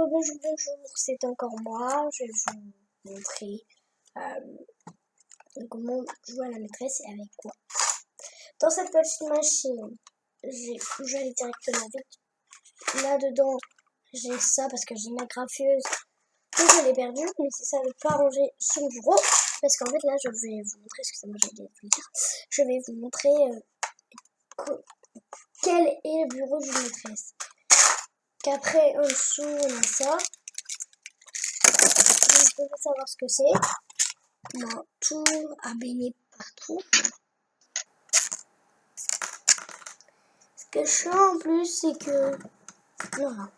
Rebonjour, bonjour, c'est encore moi. Je vais vous montrer comment jouer à la maîtresse et avec quoi. Dans cette petite machine, je vais aller directement vite. Là-dedans, j'ai ça parce que j'ai ma graffeuse et je l'ai perdue. Mais c'est ça de pas ranger son bureau. Parce qu'en fait, là, je vais vous montrer, excusez-moi, j'ai oublié de vous le dire. Je vais vous montrer quel est le bureau d'une maîtresse. Qu'après, en dessous, on a ça. Vous devez savoir ce que c'est. On a tout à baigner partout. Ce que je fais en plus, c'est que voilà,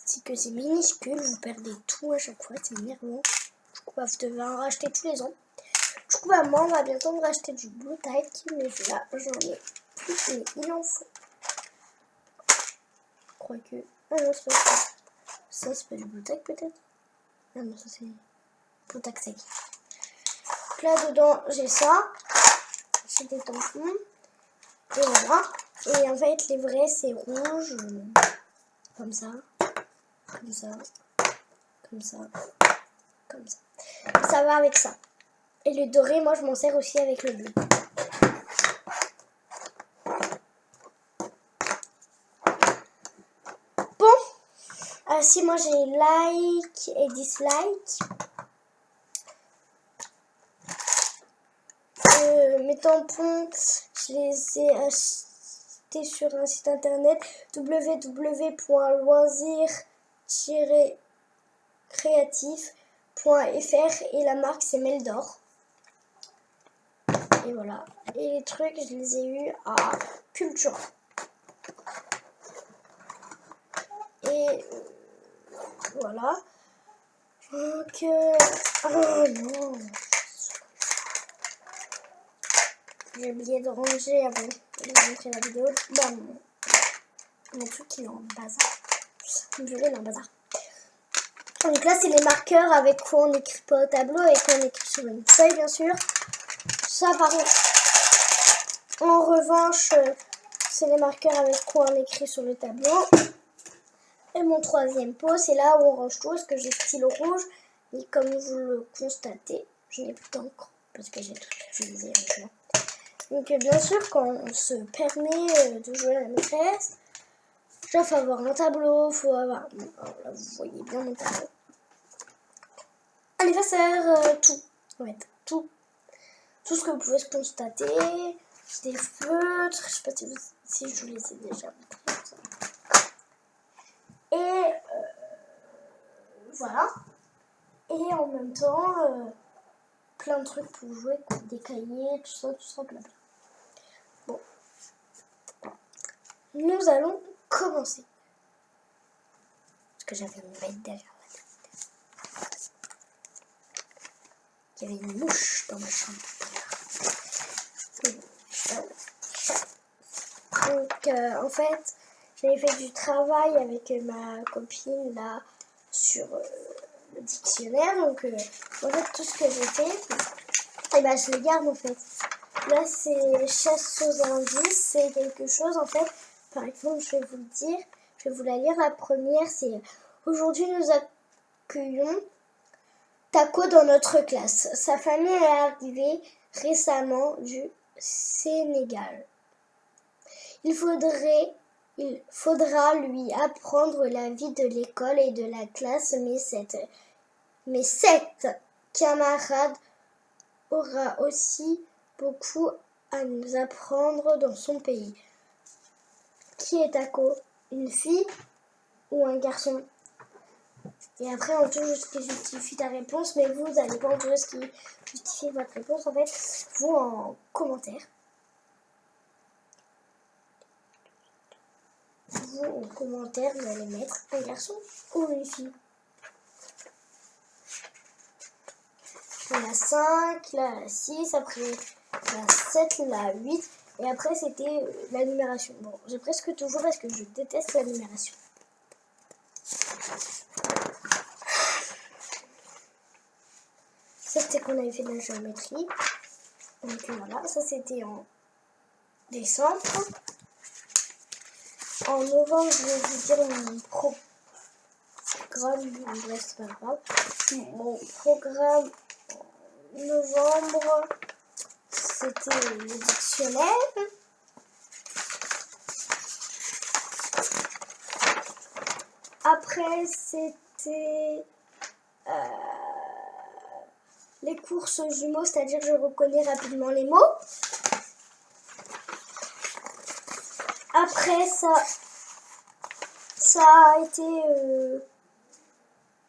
c'est que c'est minuscule, vous perdez tout à chaque fois, c'est énervant. Du coup, vous devez en racheter tous les ans. Du coup, moi, on va bientôt me racheter du Blue Tack, mais là, j'en ai plus, mais il en faut. Je crois que... Ah non, c'est pas ça. Ça, c'est pas du Blue Tack, peut-être. Ah non, ça, c'est Blue Tack sec. Donc là, dedans, j'ai ça. J'ai des tampons. Et voilà. Et en fait, les vrais, c'est rouge. Comme ça. Comme ça. Comme ça. Comme ça. Et ça va avec ça. Et le doré, moi, je m'en sers aussi avec le bleu. Bon. Si moi, j'ai like et dislike. Mes tampons, je les ai achetés sur un site internet www.loisir-créatif.fr et la marque c'est Meldor. Et voilà. Et les trucs, je les ai eus à Cultura. Et voilà. Donc, oh non. J'ai oublié de ranger avant de montrer la vidéo. Mon truc il est en bazar. Je l'ai en bazar. Donc là, c'est les marqueurs avec quoi on n'écrit pas au tableau et qu'on écrit sur une feuille, bien sûr. Ça, par contre, en revanche, c'est les marqueurs avec quoi on écrit sur le tableau. Et mon troisième pot, c'est là où on range tout, parce que j'ai stylo rouge. Et comme vous le constatez, je n'ai plus d'encre, parce que j'ai tout utilisé maintenant. Donc bien sûr, quand on se permet de jouer à la maîtresse, il faut avoir un tableau, faut avoir... Alors là, vous voyez bien mon tableau. Un effaçeur, tout. En fait, tout. Tout ce que vous pouvez se constater. Des feutres, je sais pas si je vous les ai déjà montrés. Et voilà. Et en même temps, plein de trucs pour jouer, des cahiers, tout ça, plein. Bon. Nous allons commencer. Parce que j'avais une bête derrière la tête. Il y avait une mouche dans ma chambre. Donc, en fait, j'avais fait du travail avec ma copine là sur le dictionnaire. Donc, en fait, tout ce que j'ai fait, et ben, je le garde en fait. Là, c'est chasse aux indices, c'est quelque chose en fait. Par exemple, je vais vous le dire, je vais vous la lire. La première, c'est aujourd'hui nous accueillons Taco dans notre classe. Sa famille est arrivée récemment du Sénégal. Il faudra lui apprendre la vie de l'école et de la classe, mais cette camarade aura aussi beaucoup à nous apprendre dans son pays. Qui est Taco? Une fille ou un garçon? Et après, on touche ce qui justifie ta réponse, mais vous n'allez pas entourer ce qui justifie votre réponse, en fait, vous en commentaire. Vous, en commentaire, vous allez mettre un garçon ou une fille. La 5, la 6, après la 7, la 8, et après c'était la numération. Bon, j'ai presque toujours parce que je déteste la numération. Ça c'était qu'on avait fait de la géométrie. Donc voilà, ça c'était en décembre. En novembre, je vais vous dire mon programme, bref, c'est pas grave. Mon programme en novembre, c'était le dictionnaire. Après, c'était les courses jumeaux, c'est-à-dire que je reconnais rapidement les mots. Après, ça a été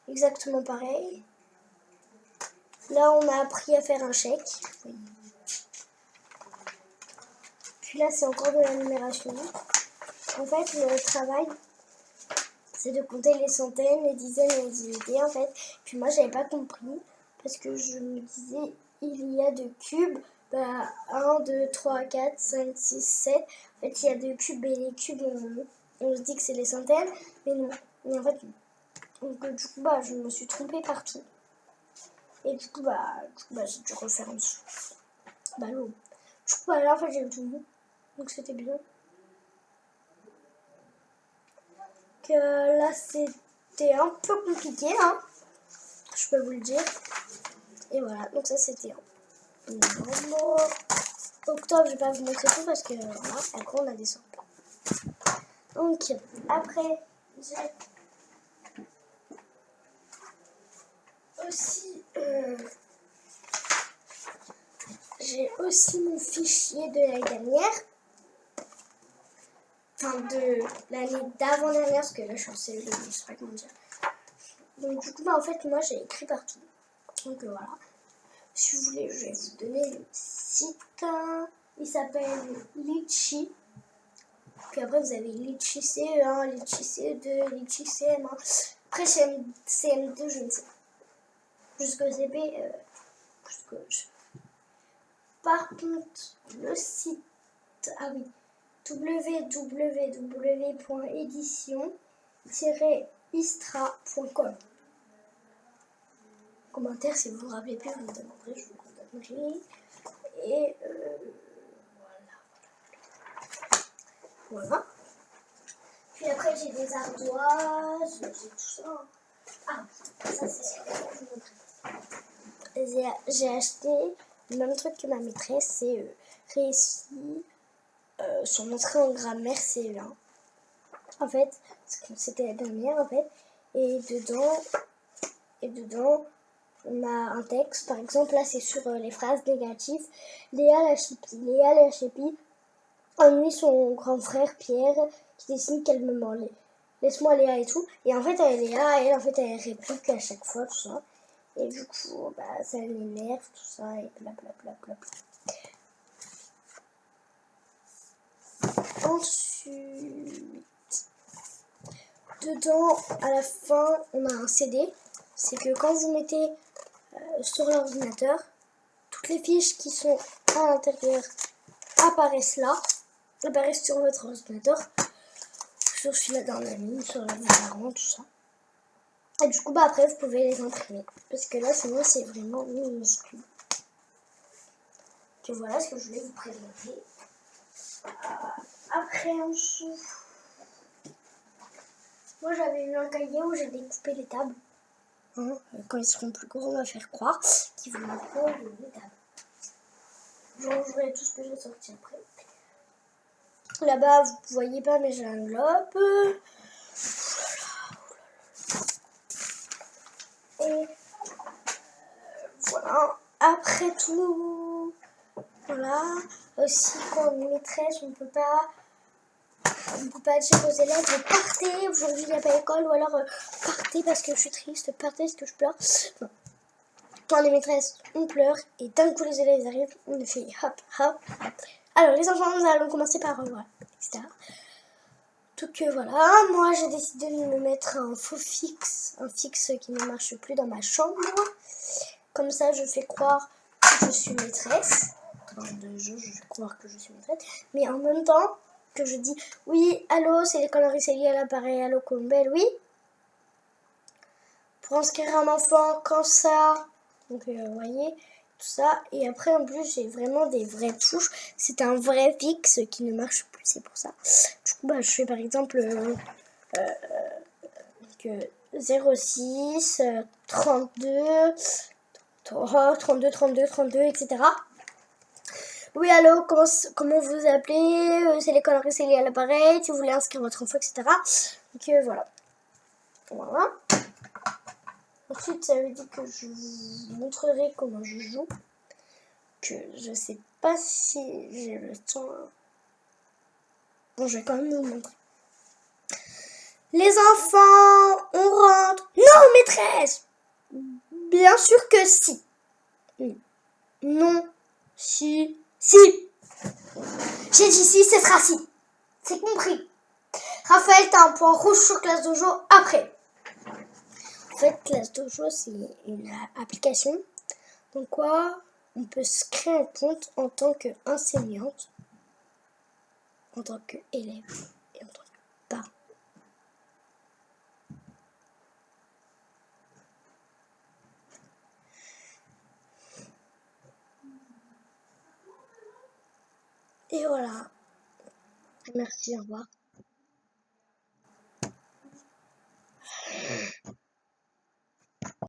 exactement pareil. Là, on a appris à faire un chèque. Puis là, c'est encore de la numération. En fait, le travail, c'est de compter les centaines, les dizaines et les unités, en fait. Puis moi, j'avais pas compris, parce que je me disais, il y a 2 cubes. 1, 2, 3, 4, 5, 6, 7. En fait, il y a 2 cubes et les cubes, on se dit que c'est les centaines. Mais non. Mais en fait, donc, du coup, je me suis trompée partout. Et du coup, j'ai dû refaire en dessous. Non. Du coup, là, en fait, j'ai eu tout bon. Donc, c'était bien. Que là, c'était un peu compliqué, hein. Je peux vous le dire. Et voilà, donc ça, c'était en novembre. Octobre, je vais pas vous montrer tout parce que, voilà, après, on a des sortes. Donc, après, j'ai aussi mon fichier de l'année dernière. Enfin, de l'année d'avant-dernière, parce que là, je suis en CE2, je sais pas comment dire. Donc, du coup, en fait, moi, j'ai écrit partout. Donc, voilà. Si vous voulez, je vais vous donner le site. Il s'appelle Litchi. Puis après, vous avez Litchi CE1, Litchi CE2, Litchi CM1. Après, CM2, je ne sais pas. Jusqu'au CP, Par contre, le site, www.édition-istra.com. Commentaire, si vous vous rappelez plus, vous me demanderez, je vous donnerai. Et voilà. Puis après, j'ai des ardoises, j'ai tout ça. Ah, ça, c'est ce que je vais vous montrer. J'ai acheté le même truc que ma maîtresse, c'est réussi son entrée en grammaire CE1. En fait, c'était la dernière, en fait. Et dedans, on a un texte. Par exemple, là, c'est sur les phrases négatives. Léa la chépie ennuie son grand frère Pierre qui décide qu'elle me ment. Laisse-moi Léa et tout. Et en fait, Léa, elle réplique à chaque fois, tout ça. Et du coup, ça l'énerve, tout ça, et blablabla. Ensuite, dedans, à la fin, on a un CD. C'est que quand vous mettez sur l'ordinateur, toutes les fiches qui sont à l'intérieur apparaissent sur votre ordinateur. Sur celui-là d'un ami, sur la des parents, tout ça. Et du coup, après, vous pouvez les imprimer. Parce que là, sinon, c'est vraiment minuscule. Donc voilà ce que je voulais vous présenter. Après, en dessous, moi, j'avais eu un cahier où j'ai découpé les tables. Quand ils seront plus gros, on va faire croire qu'ils vont prendre les tables. Je rangerai tout ce que j'ai sorti après. Là-bas, vous ne voyez pas, mais j'ai un globe. Et voilà. Après tout, voilà. Aussi, quand on est maîtresse, on ne peut pas dire aux élèves partez, aujourd'hui il n'y a pas école, ou alors partez parce que je suis triste, partez parce que je pleure. Bon. Quand les maîtresses, on pleure, et d'un coup les élèves arrivent, on fait hop, hop, hop. Alors les enfants, nous allons commencer par voilà, etc. Donc voilà, moi j'ai décidé de me mettre un fixe qui ne marche plus dans ma chambre. Comme ça, je fais croire que je suis maîtresse. Je fais croire que je suis maîtresse. Mais en même temps, que je dis oui, allô, c'est l'école Henri Célier à l'appareil, allô, Combel, oui. Pour inscrire un enfant, quand ça. Donc, vous voyez, tout ça. Et après, en plus, j'ai vraiment des vraies touches. C'est un vrai fixe qui ne marche plus, c'est pour ça. Du coup, je fais par exemple que 06 32 32 32 32 etc. Oui, allô, comment vous appelez? C'est l'école c'est lié à l'appareil, si vous voulez inscrire votre enfant, etc. Donc voilà. Voilà. Ensuite, ça veut dire que je vous montrerai comment je joue. Que je sais pas si j'ai le temps. Bon, je vais quand même vous montrer. Les enfants, on rentre. Non, maîtresse! Bien sûr que si. Non, si, si. J'ai dit si, ce sera si. C'est compris. Raphaël, t'as un point rouge sur Classe Dojo après. En fait, Classe Dojo, c'est une application. Donc quoi, on peut se créer un compte en tant qu'enseignante, en tant qu'élève et en tant que parent. Et voilà. Merci, au revoir.